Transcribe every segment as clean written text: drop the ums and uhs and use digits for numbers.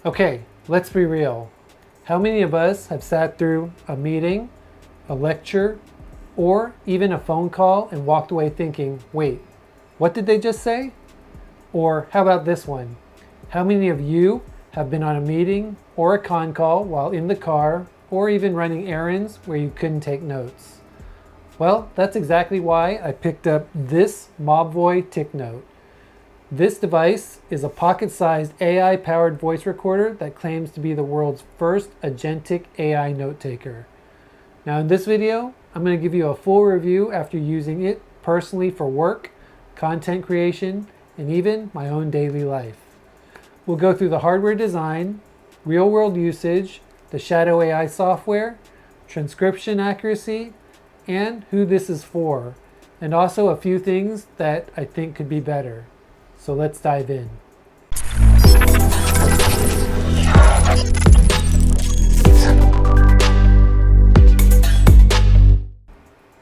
Okay, let's be real. How many of us have sat through a meeting, a lecture, or even a phone call and walked away thinking, wait, what did they just say? Or how about this one? How many of you have been on a meeting or a con call while in the car or even running errands where you couldn't take notes? Well, that's exactly why I picked up this Mobvoi TicNote. This device is a pocket-sized AI-powered voice recorder that claims to be the world's first agentic AI note taker. Now in this video, I'm going to give you a full review after using it personally for work, content creation, and even my own daily life. We'll go through the hardware design, real-world usage, the shadow AI software, transcription accuracy, and who this is for, and also a few things that I think could be better. So let's dive in.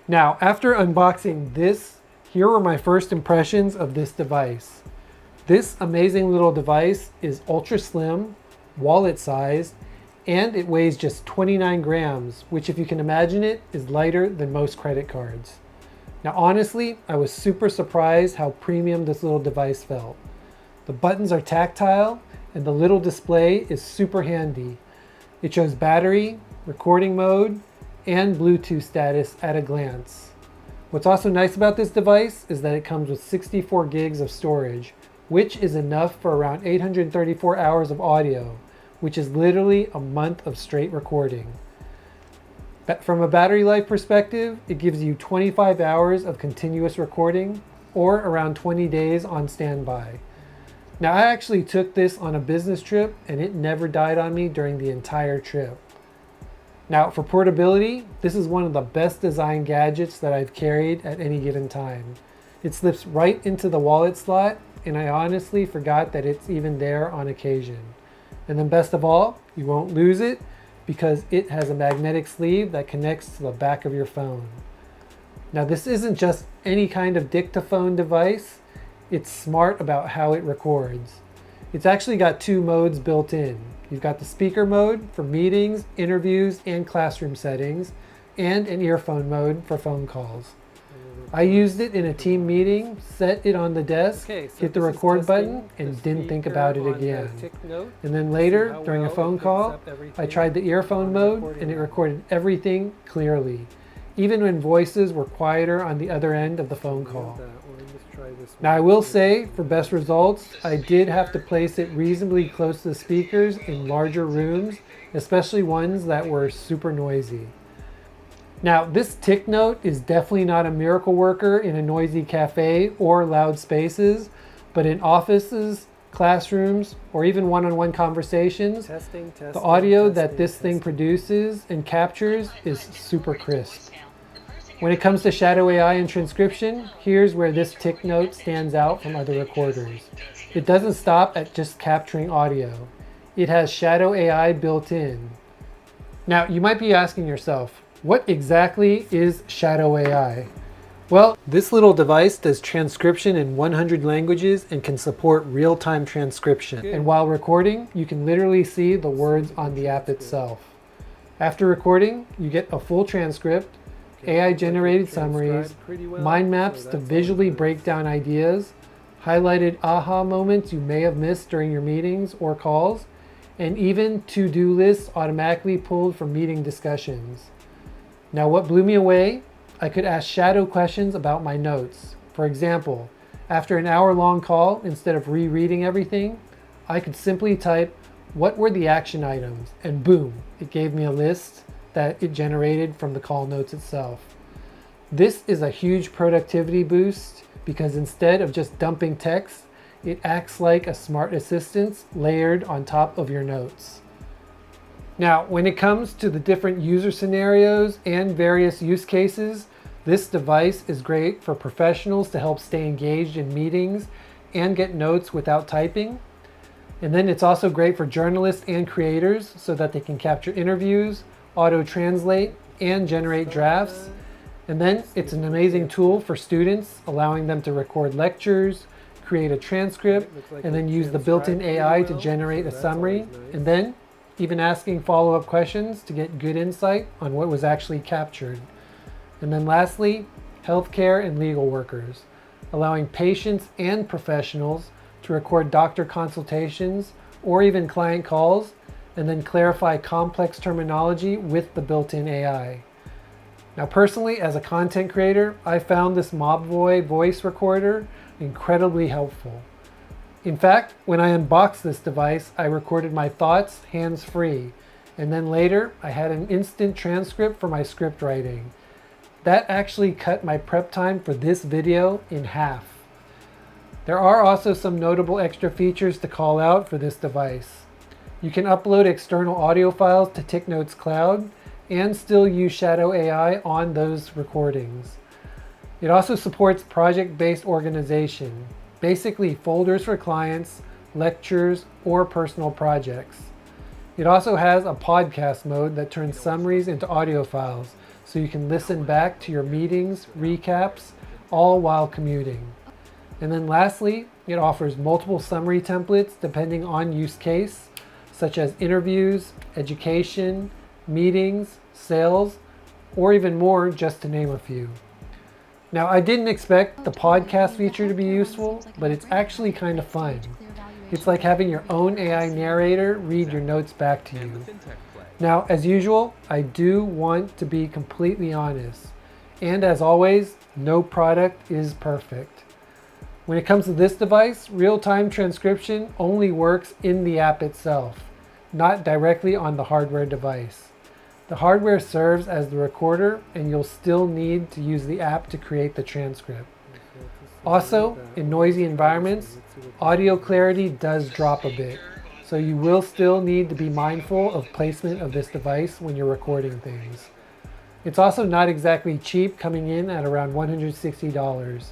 Now, after unboxing this, here were my first impressions of this device. This amazing little device is ultra slim, wallet sized, and it weighs just 29 grams, which if you can imagine it, is lighter than most credit cards. Now honestly, I was super surprised how premium this little device felt. The buttons are tactile and the little display is super handy. It shows battery, recording mode, and Bluetooth status at a glance. What's also nice about this device is that it comes with 64 gigs of storage, which is enough for around 834 hours of audio, which is literally a month of straight recording. From a battery life perspective, it gives you 25 hours of continuous recording or around 20 days on standby. Now I actually took this on a business trip and it never died on me during the entire trip. Now for portability, this is one of the best designed gadgets that I've carried at any given time. It slips right into the wallet slot and I honestly forgot that it's even there on occasion. And then best of all, you won't lose it because it has a magnetic sleeve that connects to the back of your phone. Now this isn't just any kind of dictaphone device, it's smart about how it records. It's actually got two modes built in. You've got the speaker mode for meetings, interviews, and classroom settings, and an earphone mode for phone calls. I used it in a team meeting, set it on the desk, hit the record button, and didn't think about it again. And then later, during a phone call, I tried the earphone mode and it recorded everything clearly, even when voices were quieter on the other end of the phone call. Now I will say, for best results, I did have to place it reasonably close to the speakers in larger rooms, especially ones that were super noisy. Now, this TicNote is definitely not a miracle worker in a noisy cafe or loud spaces, but in offices, classrooms, or even one-on-one conversations, the audio that this thing produces and captures is super crisp. When it comes to shadow AI and transcription, here's where this TicNote stands out from other recorders. It doesn't stop at just capturing audio. It has shadow AI built in. Now, you might be asking yourself, what exactly is shadow AI? Well, this little device does transcription in 100 languages and can support real-time transcription. And while recording, you can literally see the words on the app itself. After recording, you get a full transcript, AI-generated summaries, mind maps to visually break down ideas, highlighted aha moments you may have missed during your meetings or calls, and even to-do lists automatically pulled from meeting discussions. Now what blew me away, I could ask shadow questions about my notes. For example, after an hour-long call, instead of rereading everything, I could simply type, what were the action items? And boom, it gave me a list that it generated from the call notes itself. This is a huge productivity boost because instead of just dumping text, it acts like a smart assistant layered on top of your notes. Now, when it comes to the different user scenarios and various use cases, this device is great for professionals to help stay engaged in meetings and get notes without typing. And then it's also great for journalists and creators so that they can capture interviews, auto-translate, and generate drafts. And then it's an amazing tool for students, allowing them to record lectures, create a transcript, and then use the built-in AI to generate a summary, and then even asking follow-up questions to get good insight on what was actually captured. And then lastly, healthcare and legal workers, allowing patients and professionals to record doctor consultations or even client calls, and then clarify complex terminology with the built-in AI. Now personally, as a content creator, I found this Mobvoi voice recorder incredibly helpful. In fact, when I unboxed this device, I recorded my thoughts hands-free, and then later I had an instant transcript for my script writing. That actually cut my prep time for this video in half. There are also some notable extra features to call out for this device. You can upload external audio files to TicNote's cloud and still use Shadow AI on those recordings. It also supports project-based organization, basically folders for clients, lectures, or personal projects. It also has a podcast mode that turns summaries into audio files, so you can listen back to your meetings, recaps, all while commuting. And then lastly, it offers multiple summary templates depending on use case, such as interviews, education, meetings, sales, or even more, just to name a few. Now, I didn't expect the podcast feature to be useful, but it's actually kind of fun. It's like having your own AI narrator read your notes back to you. Now, as usual, I do want to be completely honest. And as always, no product is perfect. When it comes to this device, real-time transcription only works in the app itself, not directly on the hardware device. The hardware serves as the recorder, and you'll still need to use the app to create the transcript. Also, in noisy environments, audio clarity does drop a bit, so you will still need to be mindful of placement of this device when you're recording things. It's also not exactly cheap, coming in at around $160,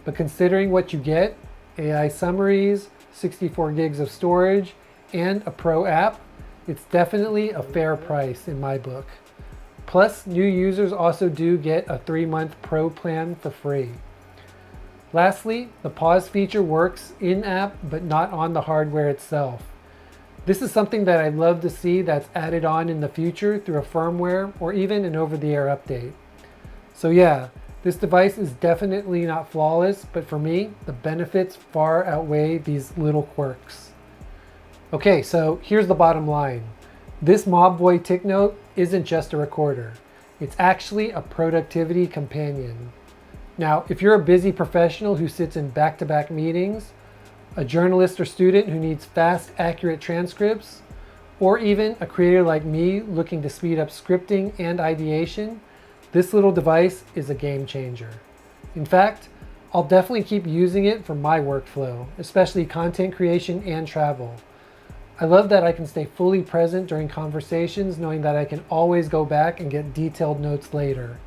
but considering what you get, AI summaries, 64 gigs of storage, and a pro app, it's definitely a fair price in my book. Plus, new users also do get a 3-month pro plan for free. Lastly, the pause feature works in-app but not on the hardware itself. This is something that I'd love to see that's added on in the future through a firmware or even an over-the-air update. So yeah, this device is definitely not flawless, but for me, the benefits far outweigh these little quirks. Okay, so here's the bottom line. This Mobvoi TicNote isn't just a recorder. It's actually a productivity companion. Now, if you're a busy professional who sits in back-to-back meetings, a journalist or student who needs fast, accurate transcripts, or even a creator like me looking to speed up scripting and ideation, this little device is a game changer. In fact, I'll definitely keep using it for my workflow, especially content creation and travel. I love that I can stay fully present during conversations, knowing that I can always go back and get detailed notes later.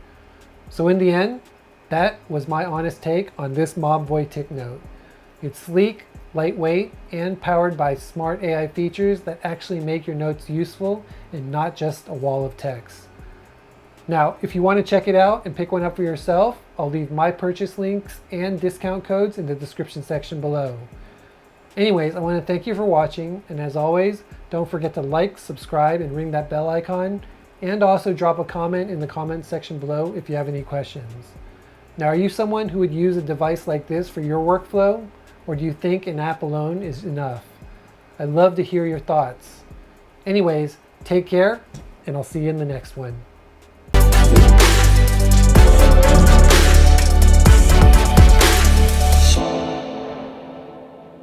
So in the end, that was my honest take on this Mobvoi TicNote. It's sleek, lightweight, and powered by smart AI features that actually make your notes useful and not just a wall of text. Now, if you want to check it out and pick one up for yourself, I'll leave my purchase links and discount codes in the description section below. Anyways, I want to thank you for watching, and as always, don't forget to like, subscribe, and ring that bell icon, and also drop a comment in the comment section below if you have any questions. Now, are you someone who would use a device like this for your workflow, or do you think an app alone is enough? I'd love to hear your thoughts. Anyways, take care, and I'll see you in the next one.